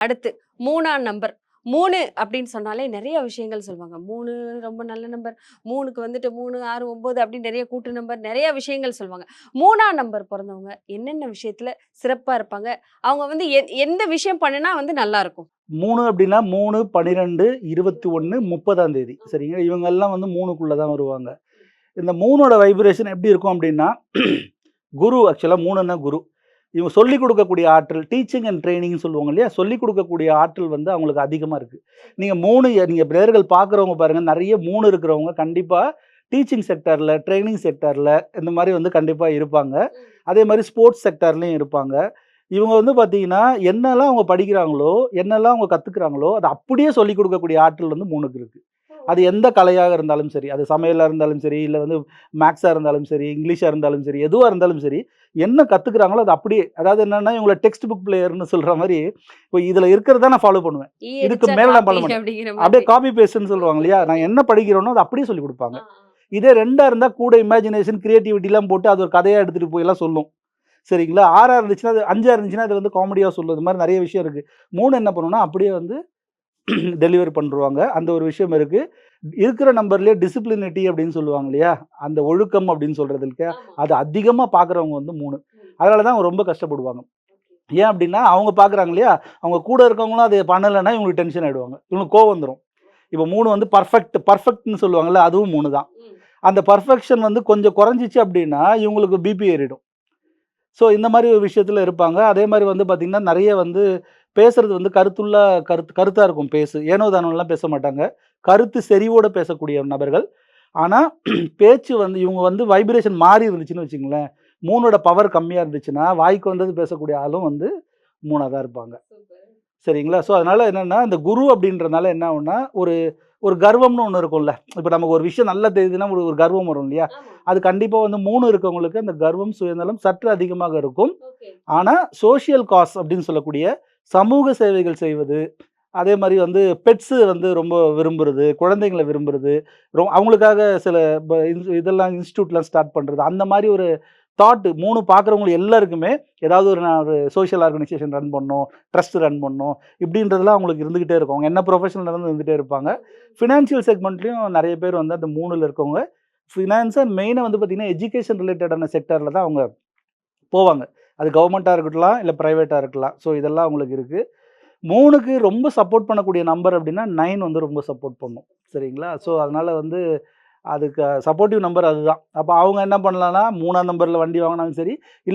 அடுத்து 3ஆம் நம்பர். 3 அப்படின்னு சொன்னாலே நெறைய விஷயங்கள் சொல்லுவாங்க. 3 ரொம்ப நல்ல நம்பர். 3க்கு வந்துட்டு 3, 6, 9 அப்படின்னு நெறைய கூட்டு நம்பர், நெறைய விஷயங்கள் சொல்லுவாங்க. 3ஆம் நம்பர் பொறந்தவங்க என்னென்ன விஷயத்துல சிறப்பா இருப்பாங்க? அவங்க வந்து எந்த விஷயம் பண்ணுனா வந்து நல்லாருக்கும்? 3 அப்படின்னா 3, 12, 21, 30ஆம் தேதி. சரிங்களா? இவங்கெல்லாம் வந்து 3க்குள்ள தான் வருவாங்க. இந்த 3ஓட வைப்ரேஷன் எப்படி இருக்கும் அப்படின்னா, குரு ஆக்சுவலா 3ன்னா குரு. இவங்க சொல்லிக் குடுக்கக்கூடிய ஆற்றல், டீச்சிங் அண்ட் ட்ரெய்னிங்ன்னு சொல்லுவாங்க இல்லையா? சொல்லிக் குடுக்கக்கூடிய ஆற்றல் வந்து அவங்களுக்கு அதிகமா இருக்கு. நீங்க 3 நீங்க நேயர்கள் பார்க்குறவங்க பாருங்க, நெறைய 3 இருக்கிறவங்க கண்டிப்பா டீச்சிங் செக்டார்ல, ட்ரெய்னிங் செக்டார்ல இந்த மாரி வந்து கண்டிப்பா இருப்பாங்க. அதே மாரி ஸ்போர்ட்ஸ் செக்டார்லயும் இருப்பாங்க. இவங்க வந்து பார்த்தீங்கன்னா, என்னலாம் அவங்க படிக்கிறாங்களோ, என்னலாம் அவங்க கத்துக்கிறாங்களோ, அத அப்படியே சொல்லிக் குடுக்கக்கூடிய ஆற்றல் வந்து 3க்கு இருக்கு. அது எந்த கலையாக இருந்தாலும் சரி, அது சமையலா இருந்தாலும் சரி, இல்ல வந்து மேத்ஸா இருந்தாலும் சரி, இங்கிலீஷா இருந்தாலும் சரி, எதுவா இருந்தாலும் சரி, என்ன கத்துக்கிறாங்களோ அது அப்படியே அதாவது என்னன்னா, இவங்கள டெக்ஸ்ட் புக் பிளேயர்ன்னு சொல்ற மாரி, இப்போ இதுல இருக்கிறத நான் ஃபாலோ பண்ணுவேன். ஈ இதுக்கு அடிச்சா மேல நான் காப்பி பண்ண மாட்டேன். அப்படிங்கிற அப்படியே மாதிரி. காப்பி பேஸ்ட்ன்னு சொல்லுவாங்க இல்லையா? நான் என்ன படிக்கிறேனோ அத அப்படியே சொல்லிக் குடுப்பாங்க. ஆ, ஆ. இதே 2ஆ இருந்தா கூட இமேஜினேஷன், கிரியேட்டிவிட்டிலாம் போட்டு அது ஒரு கதையா எடுத்துட்டு போய் எல்லாம் சொல்லும். சரிங்களா? 6ஆ இருந்துச்சுன்னா, அது 5ஆ இருந்துச்சுன்னா, அது வந்து காமெடியா சொல்லும். இது மாரி நெறைய விஷயம் இருக்கு. 3 என்ன பண்ணும்னா, அப்படியே வந்து டெலிவரி பண்ருவாங்க. அந்த ஒரு விஷயம் இருக்கு. இருக்கிற நம்பர்லயே டிசிப்ளினிட்டி அப்படின்னு சொல்லுவாங்க இல்லையா? அந்த ஒழுக்கம் அப்படின்னு சொல்றது இல்லையா? ஆமா. அது அதிகமா பார்க்குறவங்க வந்து 3. அதனால தான் அவங்க ரொம்ப கஷ்டப்படுவாங்க. ஏன் அப்படின்னா, அவங்க பார்க்குறாங்க இல்லையா? அவங்க கூட இருக்கவங்களும் அத பண்ணலன்னா இவங்களுக்கு டென்ஷன் ஆயிடுவாங்க. இவங்களுக்கு கோவம் வந்துரும். இப்ப 3 வந்து பெர்ஃபெக்ட்ன்னு சொல்லுவாங்கல்ல, அதுவும் 3 தான். அந்த பெர்ஃபெக்ஷன் வந்து கொஞ்சம் குறைஞ்சிச்சு அப்படின்னா, இவங்களுக்கு பிபி ஏறிடும். ஸோ இந்த மாரி ஒரு விஷயத்துல இருப்பாங்க. அதே மாரி வந்து பார்த்தீங்கன்னா, நெறைய வந்து பேசுறது வந்து கருத்தா இருக்கும் ஏனோ தானோலாம் பேச மாட்டாங்க. கருத்து செறிவோட பேசக்கூடிய நபர்கள். ஆனா, பேச்சு வந்து இவங்க வந்து வைப்ரேஷன் மாறி இருந்துச்சுன்னு வச்சுக்கங்களேன், 3ஓட பவர் கம்மியா இருந்துச்சுன்னா, வாய்க்கு வந்தது பேசக்கூடிய ஆளும் வந்து 3ஆ தான் இருப்பாங்க. சரிங்களா? ஸோ அதனால என்னன்னா, இந்த குரு அப்படின்றனால என்ன ஆகும்னா, ஒரு ஒரு கர்வம்னு ஒண்ணு இருக்கும்ல. இப்ப நமக்கு ஒரு விஷயம் நல்லா தெரியுதுன்னா, ஒரு ஒரு கர்வம் வரும் இல்லையா? ஆமா. அது கண்டிப்பா வந்து 3 இருக்கவங்களுக்கு அந்த கர்வம், சுயநலம் சற்று அதிகமாக இருக்கும். ஓகே. ஆனா, சோசியல் காஸ் அப்படின்னு சொல்லக்கூடிய சமூக சேவைகள் செய்வது, அதே மாரி வந்து பெட்ஸ் வந்து ரொம்ப விரும்புறது, குழந்தைங்கள விரும்புறது, அவங்களுக்காக சில இதெல்லாம் இன்ஸ்டிடியூட்லாம் ஸ்டார்ட் பண்றது. அந்த மாரி ஒரு 3 பார்க்குறவங்க எல்லாருக்குமே ஏதாவது நான் ஒரு சோசியல் ஆர்கனைசேஷன் ரன் பண்ணணும், ட்ரஸ்ட் ரன் பண்ணணும், இப்படின்றதெல்லாம் அவங்களுக்கு இருந்துகிட்டே இருக்கும். அவங்க என்ன ப்ரொஃபஷன்ல இருந்து இருந்துட்டே இருப்பாங்க. ஃபினான்ஷியல் செக்மெண்ட்லயும் நெறைய பேர் வந்து அந்த 3ல இருக்கவங்க, ஃபினான்ஸா மெயினா வந்து பார்த்தீங்கன்னா, எஜுகேஷன் ரிலேட்டடான செக்டார்ல தான் அவங்க போவாங்க. அது கவர்மெண்ட்டா இருக்கட்லாம், இல்ல பிரைவேட்டா இருக்கலாம். ஸோ இதெல்லாம் அவங்களுக்கு இருக்கு. 3க்கு ரொம்ப சப்போர்ட் பண்ணக்கூடிய நம்பர் அப்டின்னா, 9 வந்து ரொம்ப சப்போர்ட் பண்ணும். சரிங்களா? ஸோ அதனால வந்து அதுக்கு சப்போர்ட்டிவ் நம்பர் அதுதான். அப்ப அவங்க என்ன பண்ணலாம்னா, 3ஆம் நம்பர்ல வண்டி வாங்குனாலும் சரி,